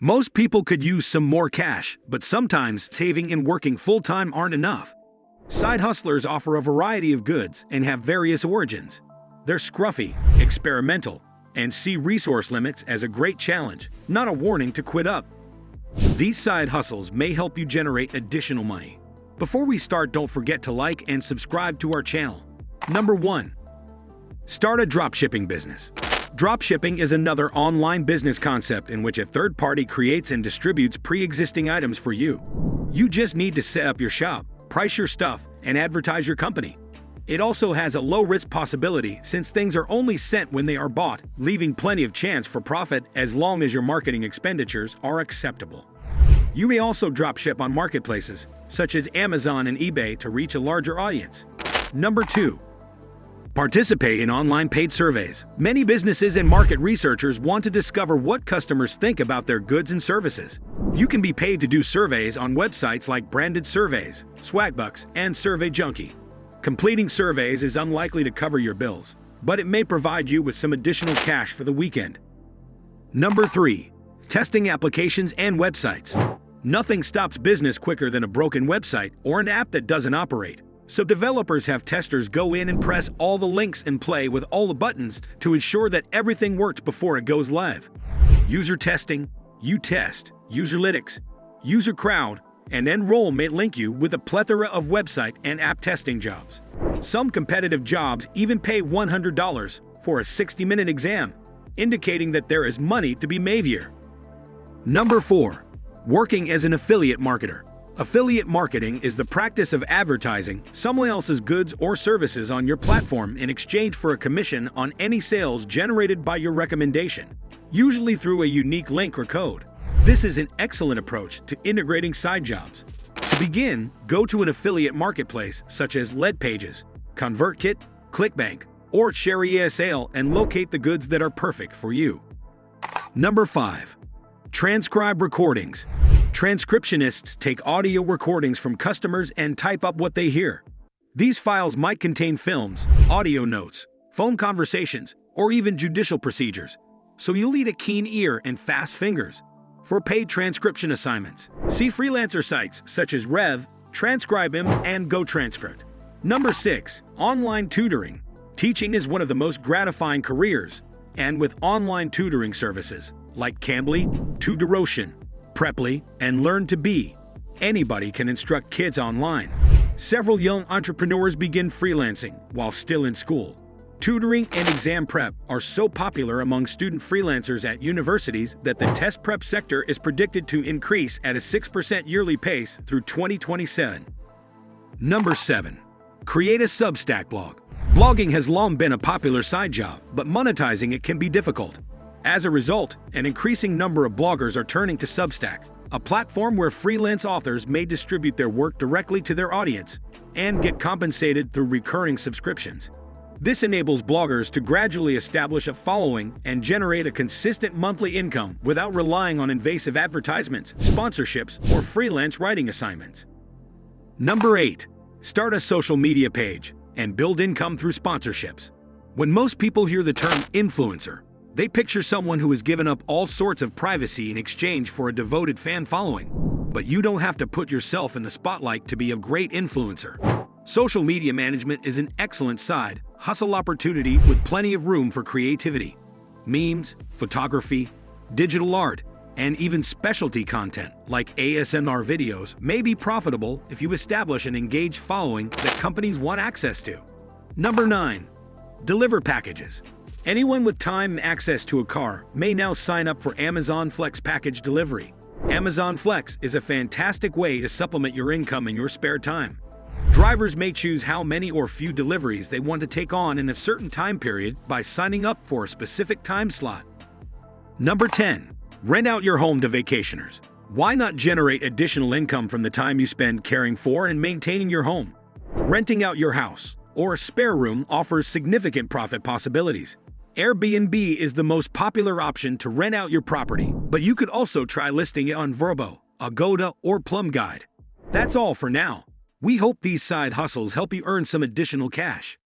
Most people could use some more cash, but sometimes saving and working full-time aren't enough. Side hustlers offer a variety of goods and have various origins. They're scruffy, experimental, and see resource limits as a great challenge, not a warning to quit up. These side hustles may help you generate additional money. Before we start, don't forget to like and subscribe to our channel. Number 1. Start a dropshipping business. Dropshipping is another online business concept in which a third party creates and distributes pre-existing items for you. You just need to set up your shop, price your stuff, and advertise your company. It also has a low-risk possibility since things are only sent when they are bought, leaving plenty of chance for profit as long as your marketing expenditures are acceptable. You may also dropship on marketplaces, such as Amazon and eBay, to reach a larger audience. Number 2. Participate in online paid surveys. Many businesses and market researchers want to discover what customers think about their goods and services. You can be paid to do surveys on websites like Branded Surveys, Swagbucks, and Survey Junkie. Completing surveys is unlikely to cover your bills, but it may provide you with some additional cash for the weekend. Number 3. Testing applications and websites. Nothing stops business quicker than a broken website or an app that doesn't operate. So developers have testers go in and press all the links and play with all the buttons to ensure that everything works before it goes live. User testing, U-Test, Userlytics, User Crowd, and Enroll may link you with a plethora of website and app testing jobs. Some competitive jobs even pay $100 for a 60-minute exam, indicating that there is money to be made here. Number 4. Working as an affiliate marketer. Affiliate marketing is the practice of advertising someone else's goods or services on your platform in exchange for a commission on any sales generated by your recommendation, usually through a unique link or code. This is an excellent approach to integrating side jobs. To begin, go to an affiliate marketplace such as Leadpages, ConvertKit, ClickBank, or ShareESale and locate the goods that are perfect for you. Number 5. Transcribe recordings. Transcriptionists take audio recordings from customers and type up what they hear. These files might contain films, audio notes, phone conversations, or even judicial procedures, so you'll need a keen ear and fast fingers. For paid transcription assignments, see freelancer sites such as Rev, Transcribem, and GoTranscript. Number 6. Online tutoring. Teaching is one of the most gratifying careers, and with online tutoring services like Cambly, Tutorocian, Preply, and Learn2Be, anybody can instruct kids online. Several young entrepreneurs begin freelancing while still in school. Tutoring and exam prep are so popular among student freelancers at universities that the test prep sector is predicted to increase at a 6% yearly pace through 2027. Number 7. Create a Substack blog. Blogging has long been a popular side job, but monetizing it can be difficult. As a result, an increasing number of bloggers are turning to Substack, a platform where freelance authors may distribute their work directly to their audience and get compensated through recurring subscriptions. This enables bloggers to gradually establish a following and generate a consistent monthly income without relying on invasive advertisements, sponsorships, or freelance writing assignments. Number 8. Start a social media page and build income through sponsorships. When most people hear the term influencer, they picture someone who has given up all sorts of privacy in exchange for a devoted fan following. But you don't have to put yourself in the spotlight to be a great influencer. Social media management is an excellent side hustle opportunity with plenty of room for creativity. Memes, photography, digital art, and even specialty content like ASMR videos may be profitable if you establish an engaged following that companies want access to. Number 9. Deliver packages. Anyone with time and access to a car may now sign up for Amazon Flex package delivery. Amazon Flex is a fantastic way to supplement your income in your spare time. Drivers may choose how many or few deliveries they want to take on in a certain time period by signing up for a specific time slot. Number 10. Rent out your home to vacationers. Why not generate additional income from the time you spend caring for and maintaining your home? Renting out your house or a spare room offers significant profit possibilities. Airbnb is the most popular option to rent out your property, but you could also try listing it on Vrbo, Agoda, or Plum Guide. That's all for now. We hope these side hustles help you earn some additional cash.